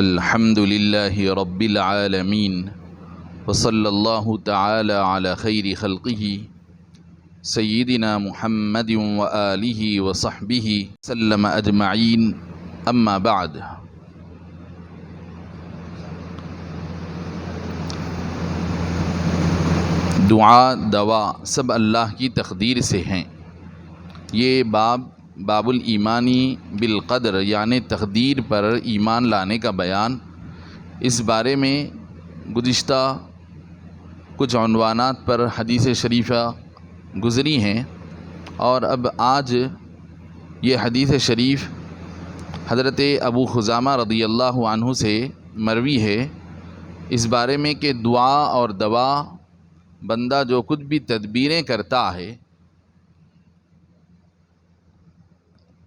الحمد لله رب العالمين وصلى الله تعالى على خير خلقه سيدنا محمد وآله وصحبه سلم أجمعين أما بعد۔ دعا دوا سب اللہ کی تقدیر سے ہیں۔ یہ باب الایمانی بالقدر یعنی تقدیر پر ایمان لانے کا بیان، اس بارے میں گزشتہ کچھ عنوانات پر حدیث شریفہ گزری ہیں، اور اب آج یہ حدیث شریف حضرت ابو خزامہ رضی اللہ عنہ سے مروی ہے اس بارے میں کہ دعا اور دوا بندہ جو کچھ بھی تدبیریں کرتا ہے،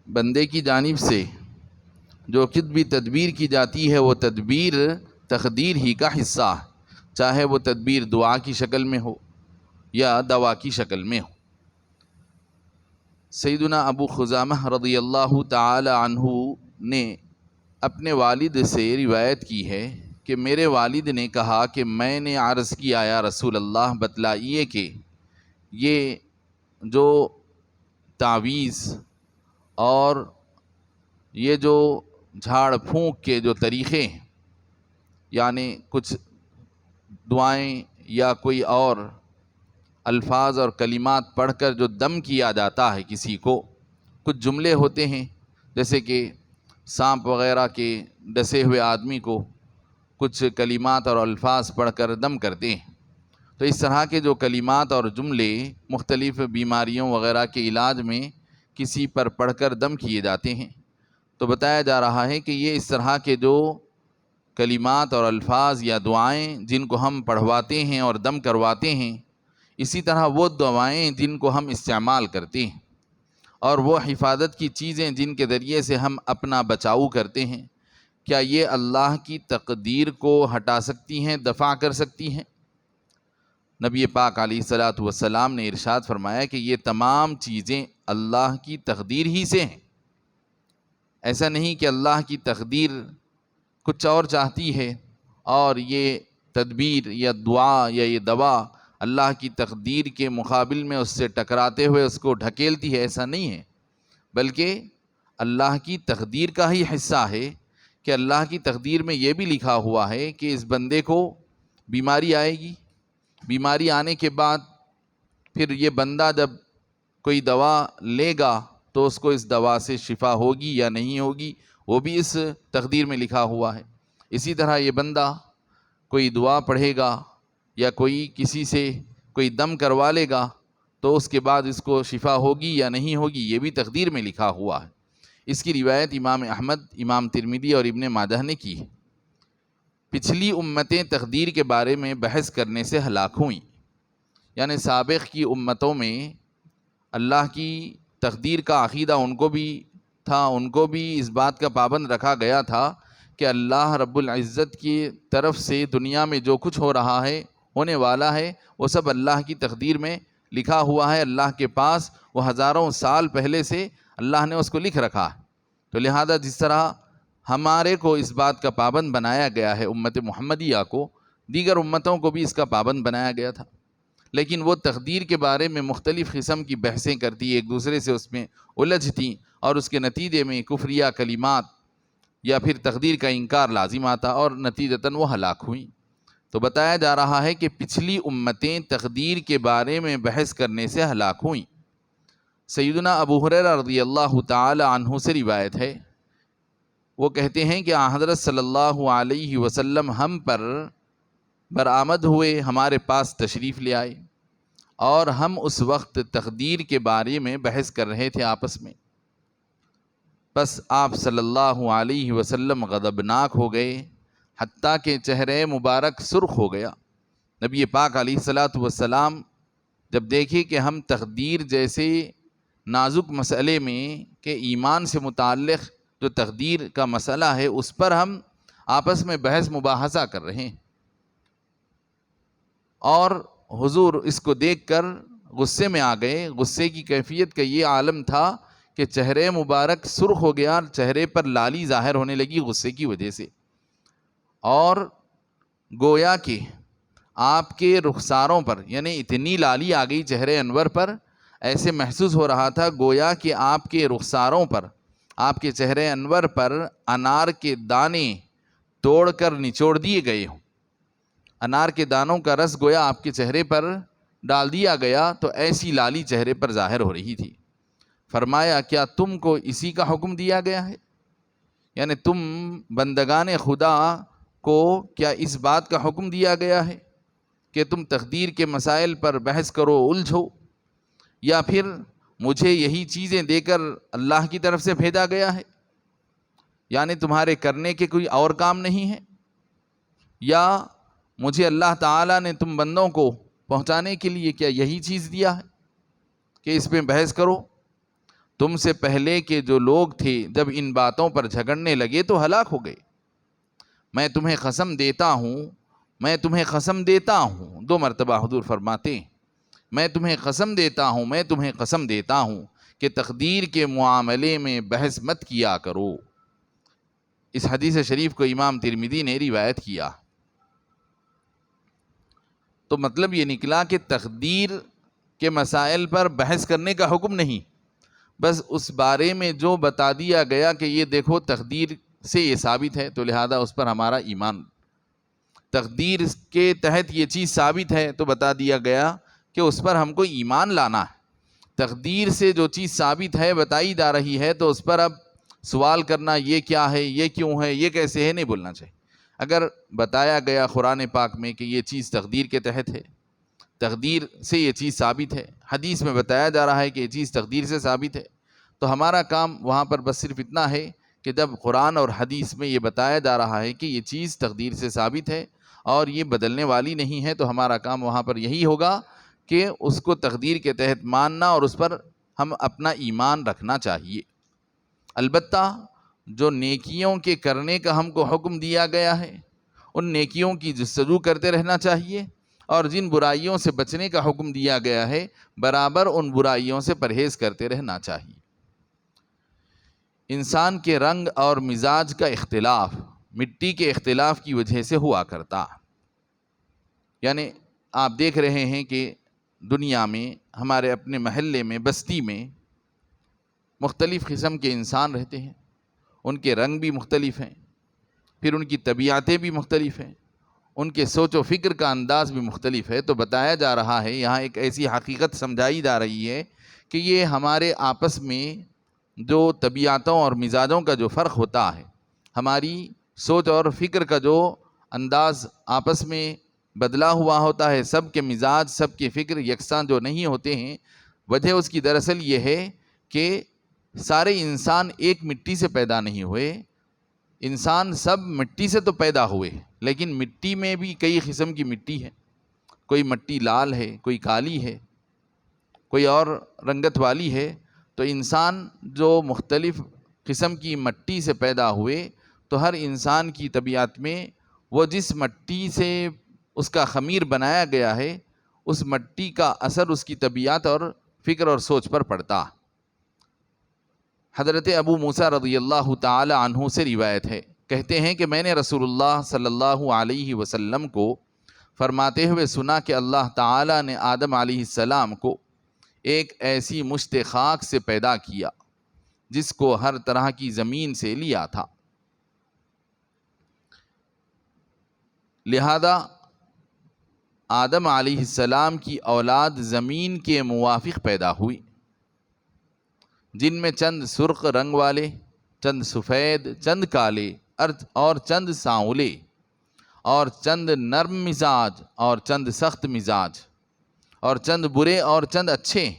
بندے کی جانب سے جو کچھ بھی تدبیر کی جاتی ہے وہ تدبیر تقدیر ہی کا حصہ ہے، چاہے وہ تدبیر دعا کی شکل میں ہو یا دوا کی شکل میں ہو۔ سیدنا ابو خزامہ رضی اللہ تعالی عنہ نے اپنے والد سے روایت کی ہے کہ میرے والد نے کہا کہ میں نے عرض کیا یا رسول اللہ بتلائیے کہ یہ جو تعویذ اور یہ جو جھاڑ پھونک کے جو طریقے ہیں، یعنی کچھ دعائیں یا کوئی اور الفاظ اور کلمات پڑھ کر جو دم کیا جاتا ہے کسی کو، کچھ جملے ہوتے ہیں جیسے کہ سانپ وغیرہ کے ڈسے ہوئے آدمی کو کچھ کلمات اور الفاظ پڑھ کر دم کرتے ہیں، تو اس طرح کے جو کلمات اور جملے مختلف بیماریوں وغیرہ کے علاج میں کسی پر پڑھ کر دم کیے جاتے ہیں، تو بتایا جا رہا ہے کہ یہ اس طرح کے جو کلمات اور الفاظ یا دعائیں جن کو ہم پڑھواتے ہیں اور دم کرواتے ہیں، اسی طرح وہ دعائیں جن کو ہم استعمال کرتے ہیں اور وہ حفاظت کی چیزیں جن کے ذریعے سے ہم اپنا بچاؤ کرتے ہیں، کیا یہ اللہ کی تقدیر کو ہٹا سکتی ہیں، دفع کر سکتی ہیں؟ نبی پاک علیہ الصلاۃ والسلام نے ارشاد فرمایا کہ یہ تمام چیزیں اللہ کی تقدیر ہی سے ہیں۔ ایسا نہیں کہ اللہ کی تقدیر کچھ اور چاہتی ہے اور یہ تدبیر یا دعا یا یہ دوا اللہ کی تقدیر کے مقابل میں اس سے ٹکراتے ہوئے اس کو ڈھکیلتی ہے، ایسا نہیں ہے، بلکہ اللہ کی تقدیر کا ہی حصہ ہے کہ اللہ کی تقدیر میں یہ بھی لکھا ہوا ہے کہ اس بندے کو بیماری آئے گی، بیماری آنے کے بعد پھر یہ بندہ جب کوئی دوا لے گا تو اس کو اس دوا سے شفا ہوگی یا نہیں ہوگی، وہ بھی اس تقدیر میں لکھا ہوا ہے۔ اسی طرح یہ بندہ کوئی دعا پڑھے گا یا کوئی کسی سے کوئی دم کروا لے گا تو اس کے بعد اس کو شفا ہوگی یا نہیں ہوگی، یہ بھی تقدیر میں لکھا ہوا ہے۔ اس کی روایت امام احمد، امام ترمذی اور ابن ماجہ نے کی ہے۔ پچھلی امتیں تقدیر کے بارے میں بحث کرنے سے ہلاک ہوئیں، یعنی سابق کی امتوں میں اللہ کی تقدیر کا عقیدہ ان کو بھی تھا، ان کو بھی اس بات کا پابند رکھا گیا تھا کہ اللہ رب العزت کی طرف سے دنیا میں جو کچھ ہو رہا ہے، ہونے والا ہے، وہ سب اللہ کی تقدیر میں لکھا ہوا ہے، اللہ کے پاس وہ ہزاروں سال پہلے سے اللہ نے اس کو لکھ رکھا ہے۔ تو لہذا جس طرح ہمارے کو اس بات کا پابند بنایا گیا ہے، امت محمدیہ کو، دیگر امتوں کو بھی اس کا پابند بنایا گیا تھا، لیکن وہ تقدیر کے بارے میں مختلف قسم کی بحثیں کرتی، ایک دوسرے سے اس میں الجھتیں، اور اس کے نتیجے میں کفریہ کلمات یا پھر تقدیر کا انکار لازم آتا اور نتیجتاً وہ ہلاک ہوئیں۔ تو بتایا جا رہا ہے کہ پچھلی امتیں تقدیر کے بارے میں بحث کرنے سے ہلاک ہوئیں۔ سیدنا ابو ہریرہ رضی اللہ تعالی عنہ سے روایت ہے، وہ کہتے ہیں کہ حضرت صلی اللہ علیہ وسلم ہم پر برآمد ہوئے، ہمارے پاس تشریف لے آئے، اور ہم اس وقت تقدیر کے بارے میں بحث کر رہے تھے آپس میں۔ بس آپ صلی اللہ علیہ وسلم غضبناک ہو گئے، حتیٰ کہ چہرے مبارک سرخ ہو گیا۔ نبی پاک علیہ الصلاۃ والسلام جب دیکھے کہ ہم تقدیر جیسے نازک مسئلے میں کہ ایمان سے متعلق جو تقدیر کا مسئلہ ہے اس پر ہم آپس میں بحث مباحثہ کر رہے ہیں، اور حضور اس کو دیکھ کر غصے میں آ گئے۔ غصے کی کیفیت کا یہ عالم تھا کہ چہرے مبارک سرخ ہو گیا، چہرے پر لالی ظاہر ہونے لگی غصے کی وجہ سے۔ اور گویا کہ آپ کے رخساروں پر، یعنی اتنی لالی آ گئی چہرے انور پر، ایسے محسوس ہو رہا تھا گویا کہ آپ کے رخساروں پر، آپ کے چہرے انور پر انار کے دانے توڑ کر نچوڑ دیے گئے ہوں، انار کے دانوں کا رس گویا آپ کے چہرے پر ڈال دیا گیا، تو ایسی لالی چہرے پر ظاہر ہو رہی تھی۔ فرمایا کیا تم کو اسی کا حکم دیا گیا ہے؟ یعنی تم بندگان خدا کو کیا اس بات کا حکم دیا گیا ہے کہ تم تقدیر کے مسائل پر بحث کرو، الجھو، یا پھر مجھے یہی چیزیں دے کر اللہ کی طرف سے بھیجا گیا ہے؟ یعنی تمہارے کرنے کے کوئی اور کام نہیں ہے، یا مجھے اللہ تعالیٰ نے تم بندوں کو پہنچانے کے لیے کیا یہی چیز دیا ہے کہ اس پہ بحث کرو؟ تم سے پہلے کے جو لوگ تھے جب ان باتوں پر جھگڑنے لگے تو ہلاک ہو گئے۔ میں تمہیں قسم دیتا ہوں، میں تمہیں قسم دیتا ہوں، 2 مرتبہ حضور فرماتے ہیں میں تمہیں قسم دیتا ہوں، میں تمہیں قسم دیتا ہوں کہ تقدیر کے معاملے میں بحث مت کیا کرو۔ اس حدیث شریف کو امام ترمذی نے روایت کیا۔ تو مطلب یہ نکلا کہ تقدیر کے مسائل پر بحث کرنے کا حکم نہیں، بس اس بارے میں جو بتا دیا گیا کہ یہ دیکھو تقدیر سے یہ ثابت ہے تو لہذا اس پر ہمارا ایمان، تقدیر کے تحت یہ چیز ثابت ہے تو بتا دیا گیا کہ اس پر ہم کو ایمان لانا ہے۔ تقدیر سے جو چیز ثابت ہے بتائی جا رہی ہے تو اس پر اب سوال کرنا یہ کیا ہے، یہ کیوں ہے، یہ کیسے ہے، نہیں بولنا چاہیے۔ اگر بتایا گیا قرآن پاک میں کہ یہ چیز تقدیر کے تحت ہے، تقدیر سے یہ چیز ثابت ہے، حدیث میں بتایا جا رہا ہے کہ یہ چیز تقدیر سے ثابت ہے، تو ہمارا کام وہاں پر بس صرف اتنا ہے کہ جب قرآن اور حدیث میں یہ بتایا جا رہا ہے کہ یہ چیز تقدیر سے ثابت ہے اور یہ بدلنے والی نہیں ہے، تو ہمارا کام وہاں پر یہی ہوگا کہ اس کو تقدیر کے تحت ماننا اور اس پر ہم اپنا ایمان رکھنا چاہیے۔ البتہ جو نیکیوں کے کرنے کا ہم کو حکم دیا گیا ہے ان نیکیوں کی جستجو کرتے رہنا چاہیے، اور جن برائیوں سے بچنے کا حکم دیا گیا ہے برابر ان برائیوں سے پرہیز کرتے رہنا چاہیے۔ انسان کے رنگ اور مزاج کا اختلاف مٹی کے اختلاف کی وجہ سے ہوا کرتا، یعنی آپ دیکھ رہے ہیں کہ دنیا میں ہمارے اپنے محلے میں، بستی میں مختلف قسم کے انسان رہتے ہیں، ان کے رنگ بھی مختلف ہیں، پھر ان کی طبیعتیں بھی مختلف ہیں، ان کے سوچ و فکر کا انداز بھی مختلف ہے۔ تو بتایا جا رہا ہے، یہاں ایک ایسی حقیقت سمجھائی جا رہی ہے کہ یہ ہمارے آپس میں جو طبیعتوں اور مزاجوں کا جو فرق ہوتا ہے، ہماری سوچ اور فکر کا جو انداز آپس میں بدلا ہوا ہوتا ہے، سب کے مزاج، سب کے فکر یکساں جو نہیں ہوتے ہیں، وجہ اس کی دراصل یہ ہے کہ سارے انسان ایک مٹی سے پیدا نہیں ہوئے، انسان سب مٹی سے تو پیدا ہوئے، لیکن مٹی میں بھی کئی قسم کی مٹی ہے، کوئی مٹی لال ہے، کوئی کالی ہے، کوئی اور رنگت والی ہے۔ تو انسان جو مختلف قسم کی مٹی سے پیدا ہوئے، تو ہر انسان کی طبیعت میں وہ جس مٹی سے اس کا خمیر بنایا گیا ہے، اس مٹی کا اثر اس کی طبیعت اور فکر اور سوچ پر پڑتا۔ حضرت ابو موسیٰ رضی اللہ تعالی عنہ سے روایت ہے، کہتے ہیں کہ میں نے رسول اللہ صلی اللہ علیہ وسلم کو فرماتے ہوئے سنا کہ اللہ تعالی نے آدم علیہ السلام کو ایک ایسی مشت خاک سے پیدا کیا جس کو ہر طرح کی زمین سے لیا تھا، لہذا آدم علیہ السلام کی اولاد زمین کے موافق پیدا ہوئی، جن میں چند سرخ رنگ والے، چند سفید، چند کالے اور چند سانولے، اور چند نرم مزاج اور چند سخت مزاج، اور چند برے اور چند اچھے۔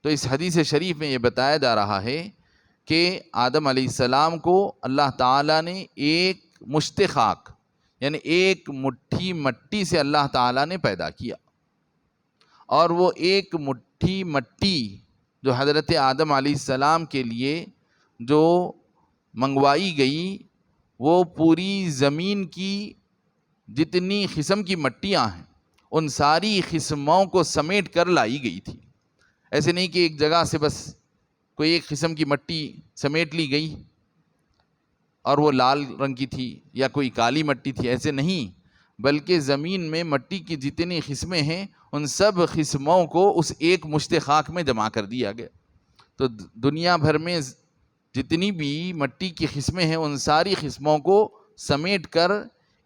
تو اس حدیث شریف میں یہ بتایا جا رہا ہے کہ آدم علیہ السلام کو اللہ تعالیٰ نے ایک مشت خاک، یعنی ایک مٹھی مٹی سے اللہ تعالیٰ نے پیدا کیا، اور وہ ایک مٹھی مٹی جو حضرت آدم علیہ السلام کے لیے جو منگوائی گئی، وہ پوری زمین کی جتنی قسم کی مٹیاں ہیں ان ساری قسموں کو سمیٹ کر لائی گئی تھی۔ ایسے نہیں کہ ایک جگہ سے بس کوئی ایک قسم کی مٹی سمیٹ لی گئی اور وہ لال رنگ کی تھی یا کوئی کالی مٹی تھی، ایسے نہیں، بلکہ زمین میں مٹی کی جتنی قسمیں ہیں ان سب قسموں کو اس ایک مشت خاک میں جمع کر دیا گیا۔ تو دنیا بھر میں جتنی بھی مٹی کی قسمیں ہیں ان ساری قسموں کو سمیٹ کر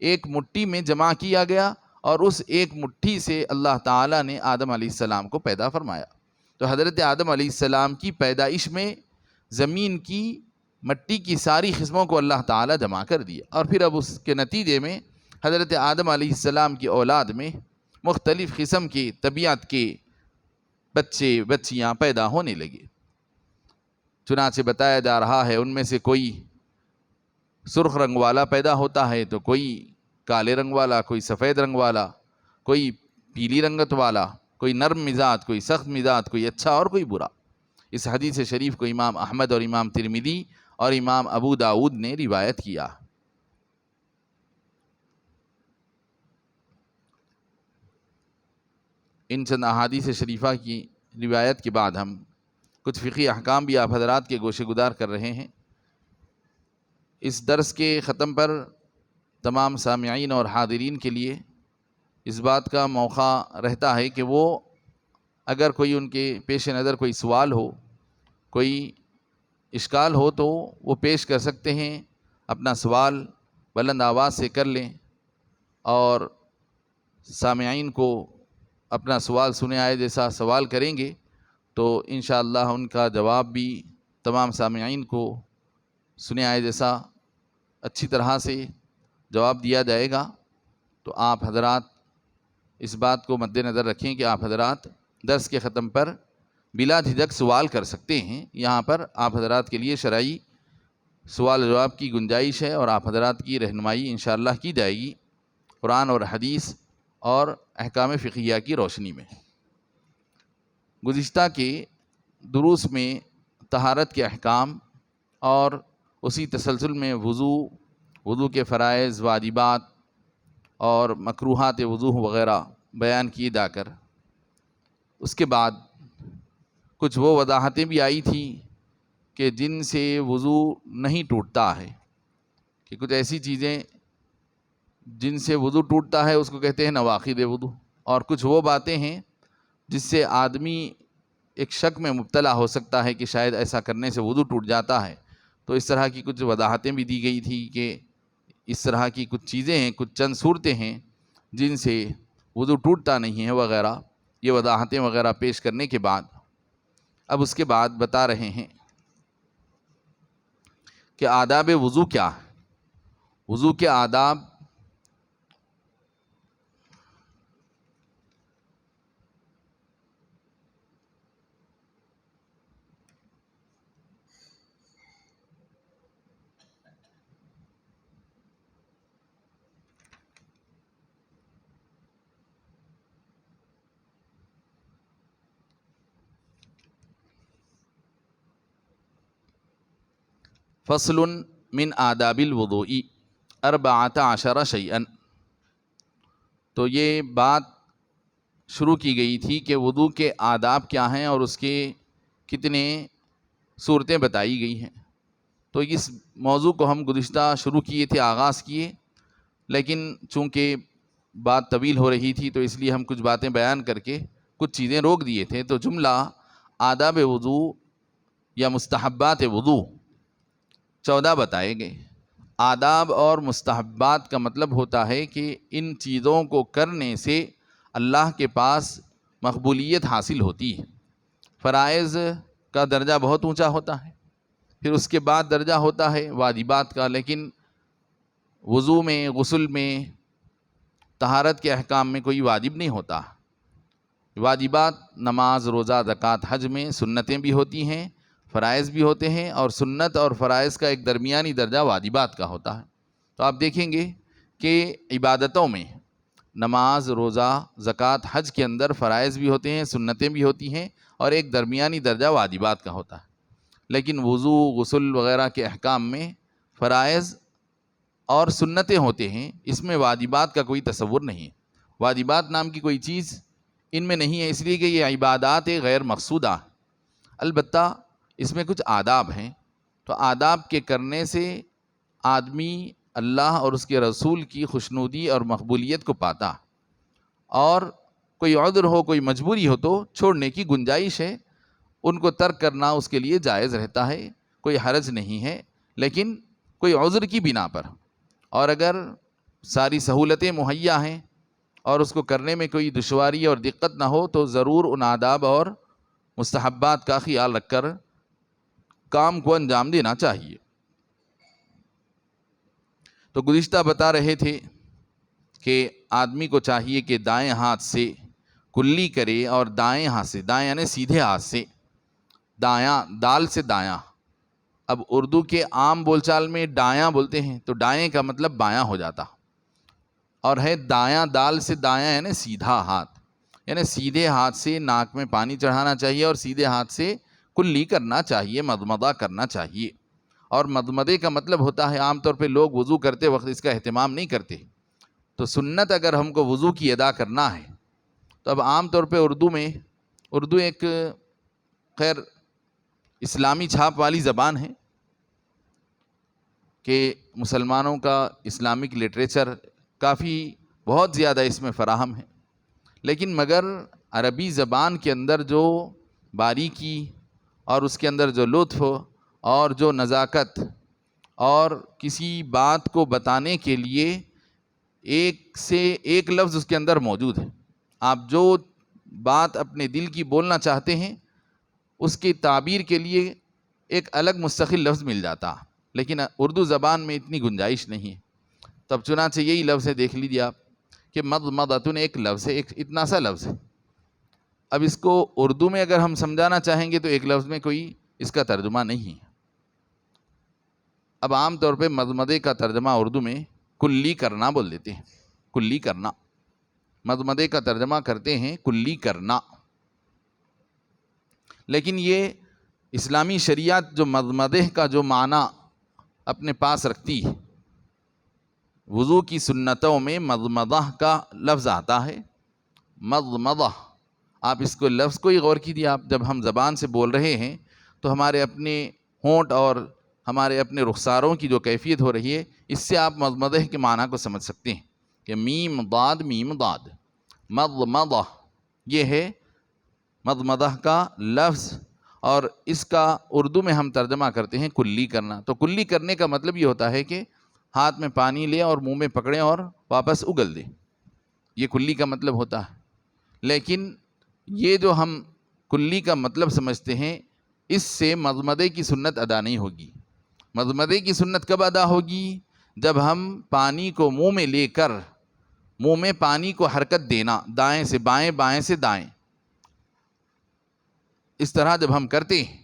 ایک مٹھی میں جمع کیا گیا، اور اس ایک مٹھی سے اللہ تعالیٰ نے آدم علیہ السلام کو پیدا فرمایا۔ تو حضرت آدم علیہ السلام کی پیدائش میں زمین کی مٹی کی ساری قسموں کو اللہ تعالیٰ جمع کر دیا، اور پھر اب اس کے نتیجے میں حضرت آدم علیہ السلام کی اولاد میں مختلف قسم کی طبیعت کے بچے بچیاں پیدا ہونے لگے۔ چنانچہ بتایا جا رہا ہے ان میں سے کوئی سرخ رنگ والا پیدا ہوتا ہے، تو کوئی کالے رنگ والا، کوئی سفید رنگ والا، کوئی پیلی رنگت والا، کوئی نرم مزاج، کوئی سخت مزاج، کوئی اچھا اور کوئی برا۔ اس حدیث شریف کو امام احمد اور امام ترمذی اور امام ابو داؤد نے روایت کیا۔ ان چند احادیث شریفہ کی روایت کے بعد ہم کچھ فقہی احکام بھی آپ حضرات کے گوشے گزار کر رہے ہیں۔ اس درس کے ختم پر تمام سامعین اور حاضرین کے لیے اس بات کا موقع رہتا ہے کہ وہ اگر کوئی ان کے پیش نظر کوئی سوال ہو، کوئی اشکال ہو، تو وہ پیش کر سکتے ہیں۔ اپنا سوال بلند آواز سے کر لیں اور سامعین کو اپنا سوال سنے آئے جیسا سوال کریں گے تو انشاءاللہ ان کا جواب بھی تمام سامعین کو سنے آئے جیسا اچھی طرح سے جواب دیا جائے گا۔ تو آپ حضرات اس بات کو مد نظر رکھیں کہ آپ حضرات درس کے ختم پر بلا جھجک سوال کر سکتے ہیں۔ یہاں پر آپ حضرات کے لیے شرعی سوال جواب کی گنجائش ہے، اور آپ حضرات کی رہنمائی انشاءاللہ کی جائے گی قرآن اور حدیث اور احکام فقہیہ کی روشنی میں۔ گزشتہ کے دروس میں طہارت کے احکام اور اسی تسلسل میں وضو کے فرائض، واجبات اور مکروہات وضو وغیرہ بیان کیے جا کر اس کے بعد کچھ وہ وضاحتیں بھی آئی تھیں کہ جن سے وضو نہیں ٹوٹتا ہے، کہ کچھ ایسی چیزیں جن سے وضو ٹوٹتا ہے اس کو کہتے ہیں نواقض وضو، اور کچھ وہ باتیں ہیں جس سے آدمی ایک شک میں مبتلا ہو سکتا ہے کہ شاید ایسا کرنے سے وضو ٹوٹ جاتا ہے۔ تو اس طرح کی کچھ وضاحتیں بھی دی گئی تھی کہ اس طرح کی کچھ چیزیں ہیں، کچھ چند صورتیں ہیں جن سے وضو ٹوٹتا نہیں ہے وغیرہ۔ یہ وضاحتیں وغیرہ پیش کرنے کے بعد اب اس کے بعد بتا رہے ہیں کہ آداب وضو کیا ہے۔ وضو کے آداب فصل من آداب الوضوء 14 شیئا۔ تو یہ بات شروع کی گئی تھی کہ وضو کے آداب کیا ہیں اور اس کے کتنے صورتیں بتائی گئی ہیں۔ تو اس موضوع کو ہم گزشتہ شروع کیے تھے، آغاز کیے، لیکن چونکہ بات طویل ہو رہی تھی تو اس لیے ہم کچھ باتیں بیان کر کے کچھ چیزیں روک دیے تھے۔ تو جملہ آداب وضو یا مستحبات وضو 14 بتائے گئے۔ آداب اور مستحبات کا مطلب ہوتا ہے کہ ان چیزوں کو کرنے سے اللہ کے پاس مقبولیت حاصل ہوتی ہے۔ فرائض کا درجہ بہت اونچا ہوتا ہے، پھر اس کے بعد درجہ ہوتا ہے واجبات کا، لیکن وضو میں، غسل میں، طہارت کے احکام میں کوئی واجب نہیں ہوتا۔ واجبات نماز، روزہ، زکوٰۃ، حج میں سنتیں بھی ہوتی ہیں، فرائض بھی ہوتے ہیں، اور سنت اور فرائض کا ایک درمیانی درجہ واجبات کا ہوتا ہے۔ تو آپ دیکھیں گے کہ عبادتوں میں نماز، روزہ، زکوٰۃ، حج کے اندر فرائض بھی ہوتے ہیں، سنتیں بھی ہوتی ہیں، اور ایک درمیانی درجہ واجبات کا ہوتا ہے۔ لیکن وضو، غسل وغیرہ کے احکام میں فرائض اور سنتیں ہوتے ہیں، اس میں واجبات کا کوئی تصور نہیں ہے۔ واجبات نام کی کوئی چیز ان میں نہیں ہے، اس لیے کہ یہ عبادات غیر مقصودہ۔ البتہ اس میں کچھ آداب ہیں، تو آداب کے کرنے سے آدمی اللہ اور اس کے رسول کی خوشنودی اور مقبولیت کو پاتا، اور کوئی عذر ہو، کوئی مجبوری ہو تو چھوڑنے کی گنجائش ہے، ان کو ترک کرنا اس کے لیے جائز رہتا ہے، کوئی حرج نہیں ہے، لیکن کوئی عذر کی بنا پر۔ اور اگر ساری سہولتیں مہیا ہیں اور اس کو کرنے میں کوئی دشواری اور دقت نہ ہو تو ضرور ان آداب اور مستحبات کا خیال رکھ کر کام کو انجام دینا چاہیے۔ تو گزشتہ بتا رہے تھے کہ آدمی کو چاہیے کہ دائیں ہاتھ سے کلی کرے، اور دائیں ہاتھ سے، دائیں یعنی سیدھے ہاتھ سے، دایاں دال سے دایاں۔ اب اردو کے عام بول چال میں ڈایاں بولتے ہیں، تو ڈائیں کا مطلب بایاں ہو جاتا، اور ہے دایاں دال سے دایاں یعنی سیدھا ہاتھ، یعنی سیدھے ہاتھ سے ناک میں پانی چڑھانا چاہیے اور سیدھے ہاتھ سے کلی کرنا چاہیے، مضمضہ کرنا چاہیے۔ اور مضمضے کا مطلب ہوتا ہے، عام طور پہ لوگ وضو کرتے وقت اس کا اہتمام نہیں کرتے، تو سنت اگر ہم کو وضو کی ادا کرنا ہے تو اب عام طور پہ اردو ایک خیر اسلامی چھاپ والی زبان ہے کہ مسلمانوں کا اسلامک لٹریچر کافی بہت زیادہ اس میں فراہم ہے، لیکن مگر عربی زبان کے اندر جو باریکی اور اس کے اندر جو لطف اور جو نزاکت اور کسی بات کو بتانے کے لیے ایک سے ایک لفظ اس کے اندر موجود ہے، آپ جو بات اپنے دل کی بولنا چاہتے ہیں اس کی تعبیر کے لیے ایک الگ مستقل لفظ مل جاتا، لیکن اردو زبان میں اتنی گنجائش نہیں ہے۔ تب چنانچہ یہی لفظ ہے، دیکھ لیجیے آپ کہ مضمضۃ ایک لفظ ہے، ایک اتنا سا لفظ ہے۔ اب اس کو اردو میں اگر ہم سمجھانا چاہیں گے تو ایک لفظ میں کوئی اس کا ترجمہ نہیں ہے۔ اب عام طور پہ مضمضے کا ترجمہ اردو میں کلی کرنا بول دیتے ہیں، کلی کرنا، مضمضے کا ترجمہ کرتے ہیں کلی کرنا۔ لیکن یہ اسلامی شریعت جو مضمضے کا جو معنی اپنے پاس رکھتی ہے، وضو کی سنتوں میں مضمضہ کا لفظ آتا ہے، مضمضہ۔ آپ اس کو لفظ کو ہی غور کیجیے، آپ جب ہم زبان سے بول رہے ہیں تو ہمارے اپنے ہونٹ اور ہمارے اپنے رخساروں کی جو کیفیت ہو رہی ہے، اس سے آپ مضمضہ کے معنی کو سمجھ سکتے ہیں کہ میم ضاد مضمضہ، یہ ہے مضمضہ کا لفظ، اور اس کا اردو میں ہم ترجمہ کرتے ہیں کلی کرنا۔ تو کلی کرنے کا مطلب یہ ہوتا ہے کہ ہاتھ میں پانی لیں اور منہ میں پکڑیں اور واپس اگل دیں، یہ کلی کا مطلب ہوتا ہے۔ لیکن یہ جو ہم کلی کا مطلب سمجھتے ہیں، اس سے مضمضے کی سنت ادا نہیں ہوگی۔ مضمضے کی سنت کب ادا ہوگی؟ جب ہم پانی کو منہ میں لے کر منہ میں پانی کو حرکت دینا، دائیں سے بائیں، بائیں سے دائیں، اس طرح جب ہم کرتے ہیں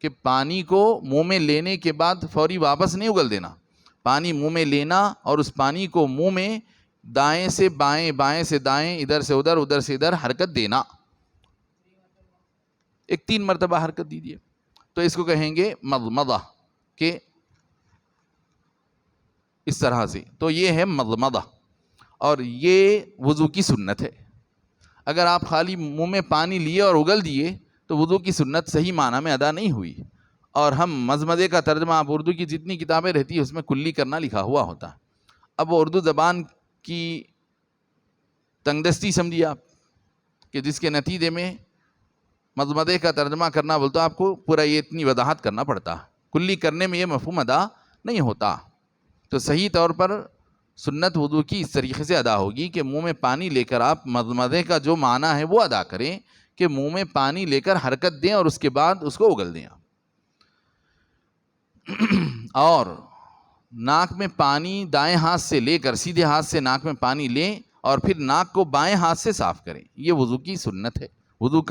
کہ پانی کو منہ میں لینے کے بعد فوری واپس نہیں اگل دینا، پانی منہ میں لینا اور اس پانی کو منہ میں دائیں سے بائیں، بائیں سے دائیں، ادھر سے ادھر، ادھر سے ادھر حرکت دینا، ایک 3 مرتبہ حرکت دیجیے، تو اس کو کہیں گے مضمضہ، کہ اس طرح سے۔ تو یہ ہے مضمضہ، اور یہ وضو کی سنت ہے۔ اگر آپ خالی منہ میں پانی لیے اور اگل دیے تو وضو کی سنت صحیح معنی میں ادا نہیں ہوئی، اور ہم مضمضے کا ترجمہ، آپ اردو کی جتنی کتابیں رہتی ہیں اس میں کلی کرنا لکھا ہوا ہوتا ہے۔ اب وہ اردو زبان کی تنگ دستی سمجھیے آپ، کہ جس کے نتیجے میں مضمضے کا ترجمہ کرنا بولتا ہے، آپ کو پورا یہ اتنی وضاحت کرنا پڑتا ہے، کلی کرنے میں یہ مفہوم ادا نہیں ہوتا۔ تو صحیح طور پر سنت وضو کی اس طریقے سے ادا ہوگی کہ منہ میں پانی لے کر آپ مضمضے کا جو معنی ہے وہ ادا کریں، کہ منہ میں پانی لے کر حرکت دیں اور اس کے بعد اس کو اگل دیں، اور ناک میں پانی دائیں ہاتھ سے لے کر سیدھے ہاتھ سے ناک میں پانی لیں اور پھر ناک کو بائیں ہاتھ سے صاف کریں۔ یہ وضو کی سنت ہے، وضو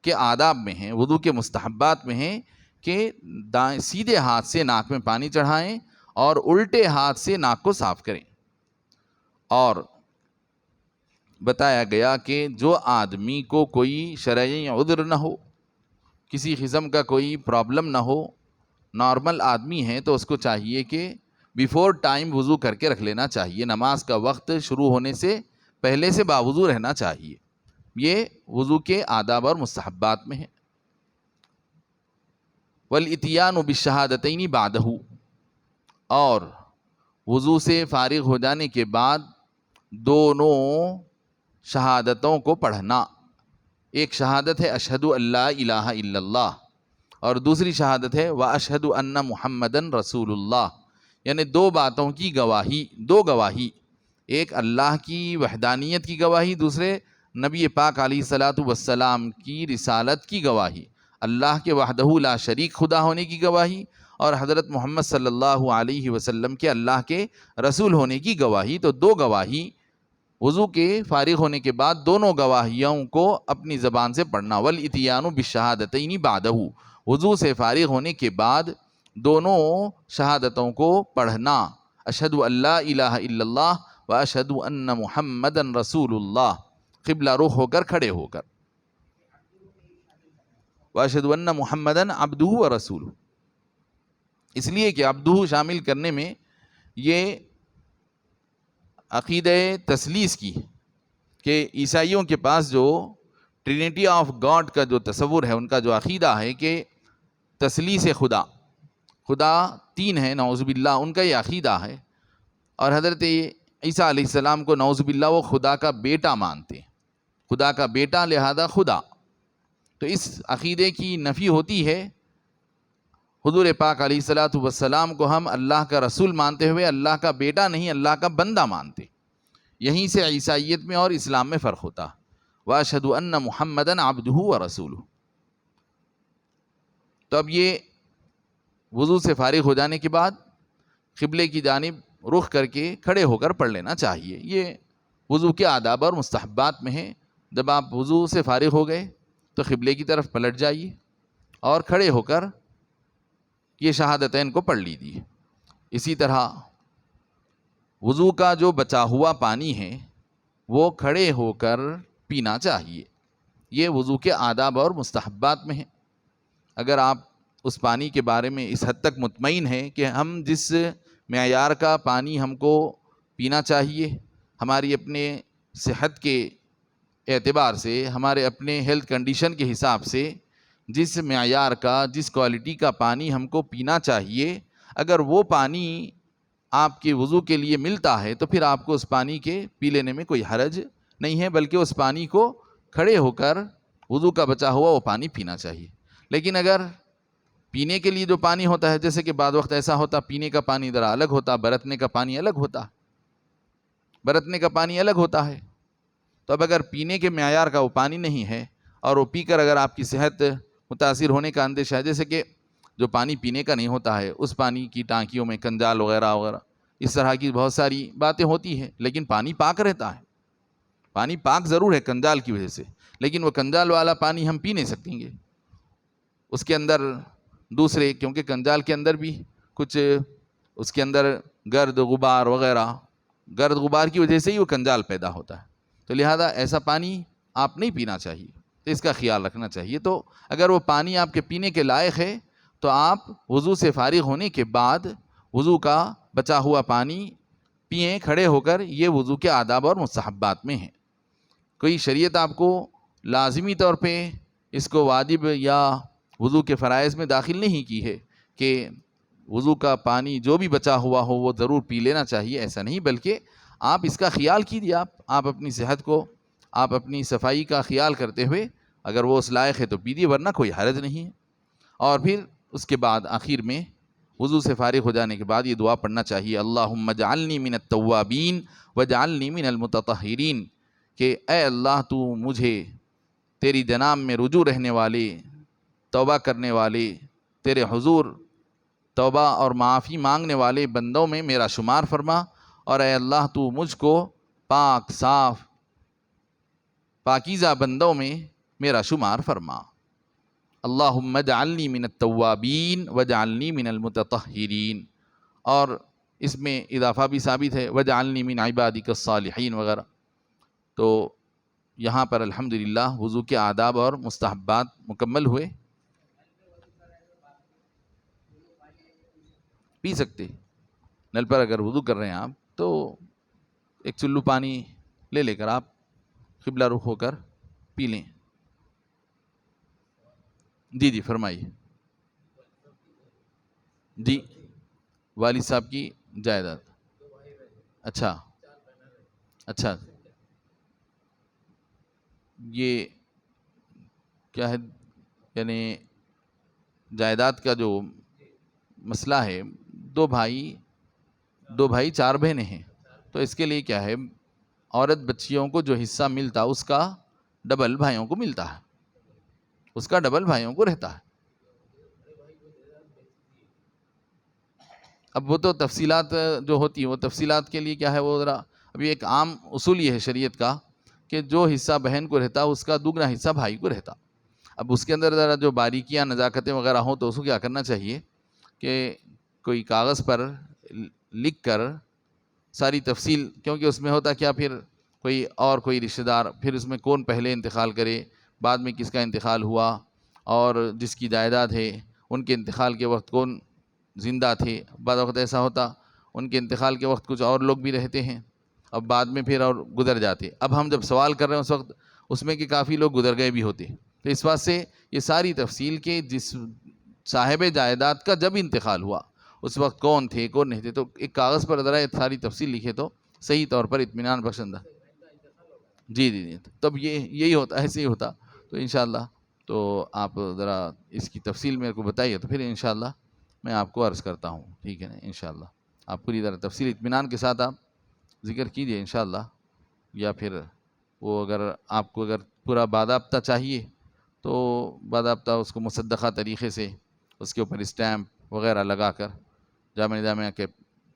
کے آداب میں ہیں، وضو کے مستحبات میں ہیں کہ سیدھے ہاتھ سے ناک میں پانی چڑھائیں اور الٹے ہاتھ سے ناک کو صاف کریں۔ اور بتایا گیا کہ جو آدمی کو کوئی شرعی عذر نہ ہو، کسی قسم کا کوئی پرابلم نہ ہو، نارمل آدمی ہے، تو اس کو چاہیے کہ بیفور ٹائم وضو کر کے رکھ لینا چاہیے، نماز کا وقت شروع ہونے سے پہلے سے باوضو رہنا چاہیے۔ یہ وضو کے آداب اور مستحبات میں ہے۔ والاتیان بالشہادتین بعدہ، اور وضو سے فارغ ہو جانے کے بعد دونوں شہادتوں کو پڑھنا. ایک شہادت ہے اشہد ان لا الہ الا اللہ، اور دوسری شہادت ہے واشہد ان محمدن رسول اللہ. یعنی دو باتوں کی گواہی، دو گواہی، ایک اللہ کی وحدانیت کی گواہی، دوسرے نبی پاک علیہ الصلاۃ والسلام کی رسالت کی گواہی، اللہ کے وحدہ لا شریک خدا ہونے کی گواہی، اور حضرت محمد صلی اللہ علیہ وسلم کے اللہ کے رسول ہونے کی گواہی. تو دو گواہی وضو کے فارغ ہونے کے بعد دونوں گواہیوں کو اپنی زبان سے پڑھنا. والاتیان بالشہادتین بعدہ، وضو سے فارغ ہونے کے بعد دونوں شہادتوں کو پڑھنا. اشہد ان لا الہ الا اللہ و اشہد ان محمدن رسول اللہ، قبلہ رخ ہو کر، کھڑے ہو کر. واشہد ان محمدن عبدہ و رسولہ، اس لیے کہ عبدہ شامل کرنے میں یہ عقیدہ تثلیث کی، کہ عیسائیوں کے پاس جو ٹرینٹی آف گاڈ کا جو تصور ہے، ان کا جو عقیدہ ہے کہ تثلیث خدا، خدا تین ہے نعوذ باللہ، ان کا یہ عقیدہ ہے. اور حضرت عیسیٰ علیہ السلام کو نعوذ باللہ وہ خدا کا بیٹا مانتے ہیں، خدا کا بیٹا لہذا خدا. تو اس عقیدے کی نفی ہوتی ہے. حضور پاک علیہ الصلاۃ والسلام کو ہم اللہ کا رسول مانتے ہوئے اللہ کا بیٹا نہیں، اللہ کا بندہ مانتے. یہیں سے عیسائیت میں اور اسلام میں فرق ہوتا. واشہد ان محمدن عبدہ و رسولہ. تو اب یہ وضو سے فارغ ہو جانے کے بعد قبلے کی جانب رخ کر کے کھڑے ہو کر پڑھ لینا چاہیے. یہ وضو کے آداب اور مستحبات میں ہے. جب آپ وضو سے فارغ ہو گئے تو قبلے کی طرف پلٹ جائیے اور کھڑے ہو کر یہ شہادتین کو پڑھ لیجیے. اسی طرح وضو کا جو بچا ہوا پانی ہے وہ کھڑے ہو کر پینا چاہیے. یہ وضو کے آداب اور مستحبات میں ہے. اگر آپ اس پانی کے بارے میں اس حد تک مطمئن ہیں کہ ہم جس معیار کا پانی ہم کو پینا چاہیے، ہماری اپنے صحت کے اعتبار سے، ہمارے اپنے ہیلتھ کنڈیشن کے حساب سے جس معیار کا، جس کوالٹی کا پانی ہم کو پینا چاہیے، اگر وہ پانی آپ کے وضو کے لیے ملتا ہے تو پھر آپ کو اس پانی کے پی لینے میں کوئی حرج نہیں ہے، بلکہ اس پانی کو کھڑے ہو کر وضو کا بچا ہوا وہ پانی پینا چاہیے. لیکن اگر پینے کے لیے جو پانی ہوتا ہے، جیسے کہ بعض وقت ایسا ہوتا پینے کا پانی ذرا الگ ہوتا، برتنے کا پانی الگ ہوتا، برتنے کا پانی الگ ہوتا ہے. تو اب اگر پینے کے معیار کا وہ پانی نہیں ہے اور وہ پی کر اگر آپ کی صحت متاثر ہونے کا اندیشہ ہے، جیسے کہ جو پانی پینے کا نہیں ہوتا ہے اس پانی کی ٹانکیوں میں کنجال وغیرہ وغیرہ، اس طرح کی بہت ساری باتیں ہوتی ہیں، لیکن پانی پاک رہتا ہے. پانی پاک ضرور ہے کنجال کی وجہ سے، لیکن وہ کنجال والا پانی ہم پی نہیں سکیں گے. اس کے اندر دوسرے، کیونکہ کنجال کے اندر بھی کچھ اس کے اندر گرد غبار وغیرہ، گرد غبار کی وجہ سے ہی وہ کنجال پیدا ہوتا ہے. تو لہذا ایسا پانی آپ نہیں پینا چاہیے، تو اس کا خیال رکھنا چاہیے. تو اگر وہ پانی آپ کے پینے کے لائق ہے تو آپ وضو سے فارغ ہونے کے بعد وضو کا بچا ہوا پانی پئیں کھڑے ہو کر. یہ وضو کے آداب اور مستحبات میں ہیں. کوئی شریعت آپ کو لازمی طور پہ اس کو واجب یا وضو کے فرائض میں داخل نہیں کی ہے کہ وضو کا پانی جو بھی بچا ہوا ہو وہ ضرور پی لینا چاہیے، ایسا نہیں، بلکہ آپ اس کا خیال کیجیے. آپ اپنی صحت کو، آپ اپنی صفائی کا خیال کرتے ہوئے اگر وہ اس لائق ہے تو پیجیے، ورنہ کوئی حرج نہیں ہے. اور پھر اس کے بعد آخر میں وضو سے فارغ ہو جانے کے بعد یہ دعا پڑھنا چاہیے، اللہم اجعلنی من التوابین واجعلنی من المتطہرین، کہ اے اللہ تو مجھے تیری جناب میں رجوع رہنے والے، توبہ کرنے والے، تیرے حضور توبہ اور معافی مانگنے والے بندوں میں میرا شمار فرما، اور اے اللہ تو مجھ کو پاک صاف پاکیزہ بندوں میں میرا شمار فرما. اللہم اجعلنی من التوابین واجعلنی من المتطہرین. اور اس میں اضافہ بھی ثابت ہے واجعلنی من عبادک الصالحین وغیرہ. تو یہاں پر الحمدللہ وضو کے آداب اور مستحبات مکمل ہوئے. پی سکتے نل پر، اگر وضو کر رہے ہیں آپ تو ایک چلو پانی لے کر آپ قبلہ رخ ہو کر پی لیں. جی فرمائیے. جی والد صاحب کی جائیداد. اچھا اچھا، یہ کیا ہے یعنی جائیداد کا جو مسئلہ ہے، دو بھائی 4 بہنیں ہیں، تو اس کے لیے کیا ہے، عورت بچیوں کو جو حصہ ملتا اس کا ڈبل بھائیوں کو ملتا ہے، اس کا ڈبل بھائیوں کو رہتا ہے. اب وہ تو تفصیلات جو ہوتی ہیں وہ تفصیلات کے لیے کیا ہے، وہ ذرا ابھی ایک عام اصول یہ ہے شریعت کا کہ جو حصہ بہن کو رہتا اس کا دوگنا حصہ بھائی کو رہتا. اب اس کے اندر ذرا جو باریکیاں نزاکتیں وغیرہ ہوں تو اس کو کیا کرنا چاہیے کہ کوئی کاغذ پر لکھ کر ساری تفصیل، کیونکہ اس میں ہوتا کیا، پھر کوئی رشتہ دار، پھر اس میں کون پہلے انتقال کرے، بعد میں کس کا انتقال ہوا، اور جس کی جائیداد ہے ان کے انتقال کے وقت کون زندہ تھے. بعض وقت ایسا ہوتا ان کے انتقال کے وقت کچھ اور لوگ بھی رہتے ہیں، اب بعد میں پھر اور گزر جاتے. اب ہم جب سوال کر رہے ہیں اس وقت اس میں کہ کافی لوگ گزر گئے بھی ہوتے، تو اس بات سے یہ ساری تفصیل کے جس صاحب جائیداد کا جب انتقال ہوا اس وقت کون تھے کون نہیں تھے، تو ایک کاغذ پر ذرا ساری تفصیل لکھے تو صحیح طور پر اطمینان بخشندہ. جی تب یہی ہوتا، ایسے ہی ہوتا. تو انشاءاللہ تو آپ ذرا اس کی تفصیل میرے کو بتائیے تو پھر انشاءاللہ میں آپ کو عرض کرتا ہوں، ٹھیک ہے نا. انشاءاللہ آپ پوری ذرا تفصیل اطمینان کے ساتھ آپ ذکر کیجئے انشاءاللہ، یا پھر وہ اگر آپ کو پورا باضابطہ چاہیے تو باضابطہ اس کو مصدقہ طریقے سے اس کے اوپر اسٹیمپ وغیرہ لگا کر جامعہ نظامیہ کے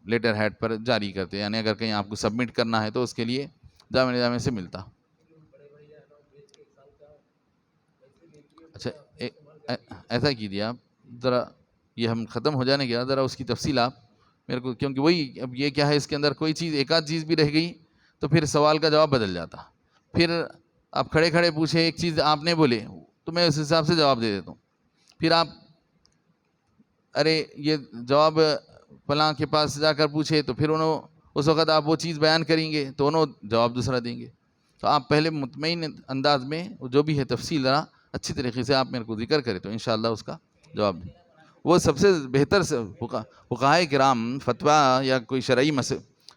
لیٹر ہیڈ پر جاری کرتے، یعنی اگر کہیں آپ کو سبمٹ کرنا ہے تو اس کے لیے جامعہ نظامیہ سے ملتا. اچھا ایسا کیجیے آپ ذرا، یہ ہم ختم ہو جانے کے بعد ذرا اس کی تفصیل آپ میرے کو، کیونکہ وہی اب یہ کیا ہے اس کے اندر کوئی چیز ایک آدھ چیز بھی رہ گئی تو پھر سوال کا جواب بدل جاتا. پھر آپ کھڑے کھڑے پوچھے ایک چیز آپ نے بولے تو میں اس حساب سے جواب دے دیتا ہوں، پھر آپ ارے یہ جواب فلاں کے پاس جا کر پوچھے تو پھر اس وقت آپ وہ چیز بیان کریں گے تو انہوں جواب دوسرا دیں گے. تو آپ پہلے مطمئن انداز میں جو بھی ہے تفصیل ذرا اچھی طریقے سے آپ میرے کو ذکر کریں تو انشاءاللہ اس کا جواب دیں. وہ سب سے بہتر فقہاء کرام فتویٰ یا کوئی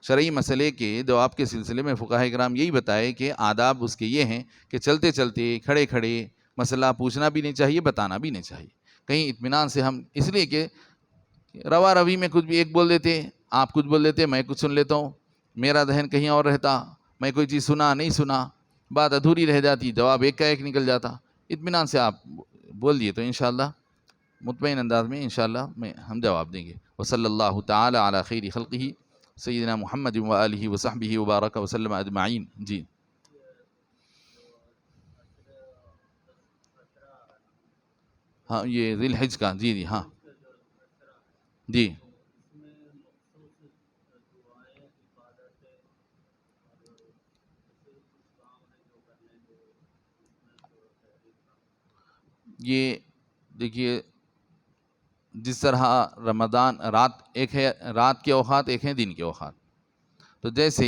شرعی مسئلے کے جواب کے سلسلے میں فقہاء کرام یہی بتائے کہ آداب اس کے یہ ہیں کہ چلتے چلتے کھڑے کھڑے مسئلہ پوچھنا بھی نہیں چاہیے، بتانا بھی نہیں چاہیے. کہیں اطمینان سے ہم، اس لیے کہ روا روی میں کچھ بھی ایک بول دیتے، آپ کچھ بول دیتے، میں کچھ سن لیتا ہوں، میرا ذہن کہیں اور رہتا، میں کوئی چیز سنا نہیں سنا، بات ادھوری رہ جاتی، جواب ایک کا ایک نکل جاتا. اطمینان سے آپ بول دیے تو انشاءاللہ مطمئن انداز میں انشاءاللہ ہم جواب دیں گے. وصلی اللہ تعالی علی خیر خلقہ سیدنا محمد وآلہ وصحبہ وبارک وسلم اجمعین. جی ہاں یہ ذی الحج کا، جی ہاں جی. یہ دیکھیے جس طرح رمضان رات ایک ہے، رات کے اوقات ایک ہیں دن کے اوقات، تو جیسے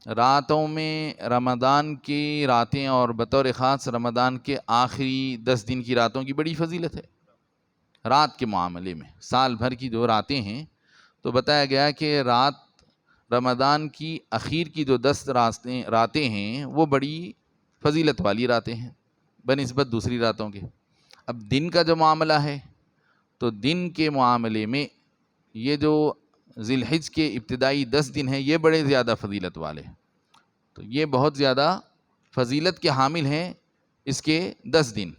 راتوں میں رمضان کی راتیں اور بطور خاص رمضان کے آخری 10 دن کی راتوں کی بڑی فضیلت ہے. رات کے معاملے میں سال بھر کی جو راتیں ہیں تو بتایا گیا کہ رمضان کی اخیر کی جو 10 راتیں ہیں وہ بڑی فضیلت والی راتیں ہیں بنسبت دوسری راتوں کے. اب دن کا جو معاملہ ہے تو دن کے معاملے میں یہ جو ذی الحج کے ابتدائی 10 دن ہیں یہ بڑے زیادہ فضیلت والے ہیں. تو یہ بہت زیادہ فضیلت کے حامل ہیں اس کے 10 دن.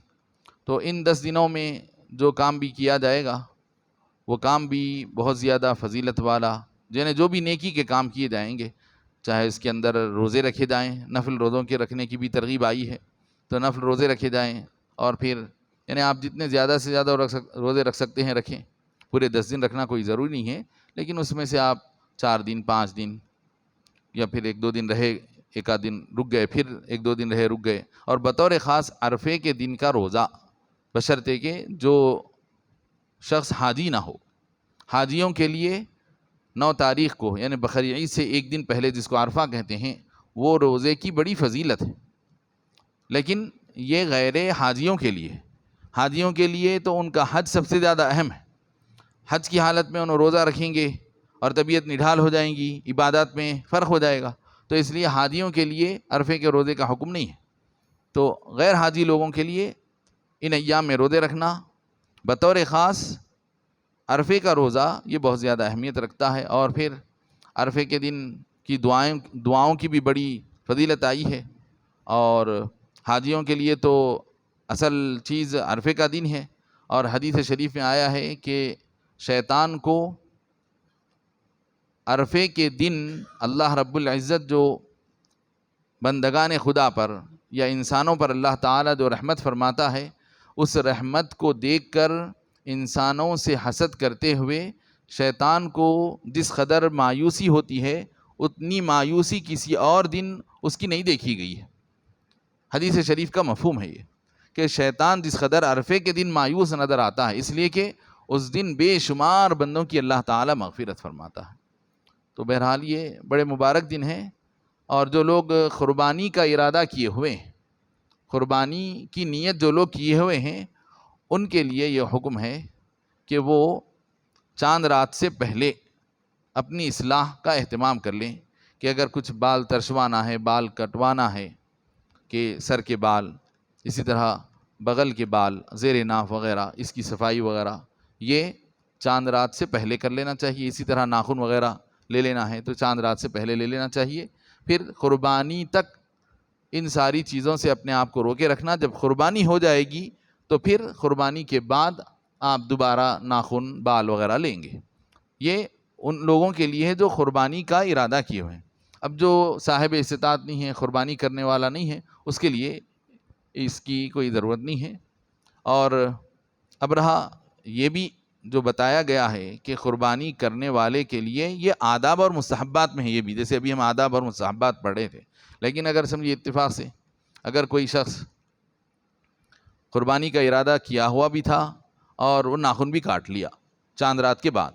تو ان 10 دنوں میں جو کام بھی کیا جائے گا وہ کام بھی بہت زیادہ فضیلت والا، یعنی جو بھی نیکی کے کام کیے جائیں گے، چاہے اس کے اندر روزے رکھے جائیں، نفل روزوں کے رکھنے کی بھی ترغیب آئی ہے تو نفل روزے رکھے جائیں، اور پھر یعنی آپ جتنے زیادہ سے زیادہ روزے رکھ سکتے ہیں رکھیں. پورے 10 دن رکھنا کوئی ضروری نہیں ہے، لیکن اس میں سے آپ 4 دن 5 دن یا پھر 1-2 دن رہے، ایک آدھ دن رک گئے، پھر 1-2 دن رہے رک گئے. اور بطور خاص عرفے کے دن کا روزہ، بشرطے کہ جو شخص حاجی نہ ہو. حاجیوں کے لیے 9 تاریخ کو یعنی بقر عید سے ایک دن پہلے جس کو عرفہ کہتے ہیں وہ روزے کی بڑی فضیلت ہے. لیکن یہ غیر حاجیوں کے لیے تو ان کا حج سب سے زیادہ اہم ہے. حج کی حالت میں انہوں روزہ رکھیں گے اور طبیعت نڈھال ہو جائیں گی، عبادات میں فرق ہو جائے گا، تو اس لیے حاجیوں کے لیے عرفے کے روزے کا حکم نہیں ہے۔ تو غیر حاجی لوگوں کے لیے ان ایام میں روزے رکھنا بطور خاص عرفے کا روزہ یہ بہت زیادہ اہمیت رکھتا ہے، اور پھر عرفے کے دن کی دعاؤں کی بھی بڑی فضیلت آئی ہے، اور حاجیوں کے لیے تو اصل چیز عرفے کا دن ہے، اور حدیث شریف میں آیا ہے کہ شیطان کو عرفے کے دن اللہ رب العزت جو بندگان خدا پر یا انسانوں پر اللہ تعالیٰ جو رحمت فرماتا ہے، اس رحمت کو دیکھ کر انسانوں سے حسد کرتے ہوئے شیطان کو جس قدر مایوسی ہوتی ہے اتنی مایوسی کسی اور دن اس کی نہیں دیکھی گئی ہے۔ حدیث شریف کا مفہوم ہے یہ کہ شیطان جس قدر عرفے کے دن مایوس نظر آتا ہے، اس لیے کہ اس دن بے شمار بندوں کی اللہ تعالیٰ مغفرت فرماتا ہے۔ تو بہرحال یہ بڑے مبارک دن ہیں، اور جو لوگ قربانی کا ارادہ کیے ہوئے ہیں، قربانی کی نیت جو لوگ کیے ہوئے ہیں، ان کے لیے یہ حکم ہے کہ وہ چاند رات سے پہلے اپنی اصلاح کا اہتمام کر لیں، کہ اگر کچھ بال ترشوانا ہے، بال کٹوانا ہے، کہ سر کے بال، اسی طرح بغل کے بال، زیر ناف وغیرہ، اس کی صفائی وغیرہ یہ چاند رات سے پہلے کر لینا چاہیے۔ اسی طرح ناخن وغیرہ لے لینا ہے تو چاند رات سے پہلے لے لینا چاہیے۔ پھر قربانی تک ان ساری چیزوں سے اپنے آپ کو روکے رکھنا۔ جب قربانی ہو جائے گی تو پھر قربانی کے بعد آپ دوبارہ ناخن، بال وغیرہ لیں گے۔ یہ ان لوگوں کے لیے ہے جو قربانی کا ارادہ کیے ہوئے ہیں۔ اب جو صاحب استطاعت نہیں ہے، قربانی کرنے والا نہیں ہے، اس کے لیے اس کی کوئی ضرورت نہیں ہے۔ اور اب رہا یہ بھی جو بتایا گیا ہے کہ قربانی کرنے والے کے لیے یہ آداب اور مستحبات میں ہے، یہ بھی جیسے ابھی ہم آداب اور مستحبات پڑھ رہے تھے، لیکن اگر سمجھیے اتفاق سے اگر کوئی شخص قربانی کا ارادہ کیا ہوا بھی تھا اور وہ ناخن بھی کاٹ لیا چاند رات کے بعد،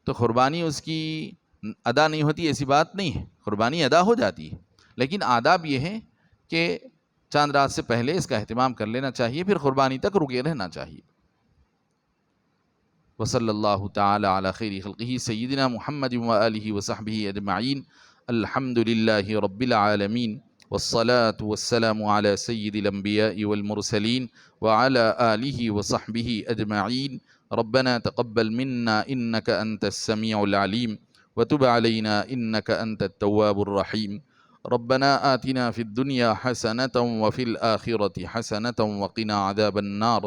تو قربانی اس کی ادا نہیں ہوتی، ایسی بات نہیں ہے، قربانی ادا ہو جاتی ہے، لیکن آداب یہ ہے کہ چاند رات سے پہلے اس کا اہتمام کر لینا چاہیے، پھر قربانی تک رکے رہنا چاہیے۔ وصلی اللہ تعالی علی خیر خلقہ سیدنا محمد وآلہ وصحبہ اجمعین۔ الحمد للہ رب العالمین، والصلاة والسلام علی سید الانبیاء والمرسلین وعلی آلہ وصحبہ اجمعین۔ ربنا تقبل منا انک انت السمیع العلیم وتب علینا انک انت التواب الرحیم۔ ربنا آتنا فی الدنیا حسنة وفی الآخرة حسنة وقنا عذاب النار۔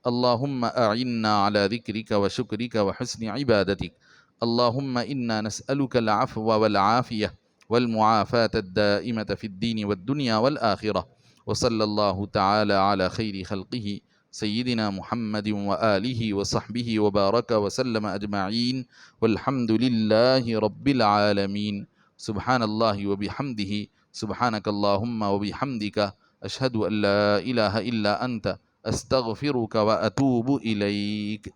اللهم أعنا على ذكرك وشكرك وحسن عبادتك۔ اللهم إنا نسألك العفو والعافية والمعافاة الدائمة في الدين والدنيا والآخرة۔ وصلى الله تعالى على خير خلقه سيدنا محمد وآله وصحبه وبارك وسلم أجمعين، والحمد لله رب العالمين۔ سبحان الله وبحمده، سبحانك اللهم وبحمدك، أشهد أن لا إله إلا أنت، استغفرك واتوب الیک۔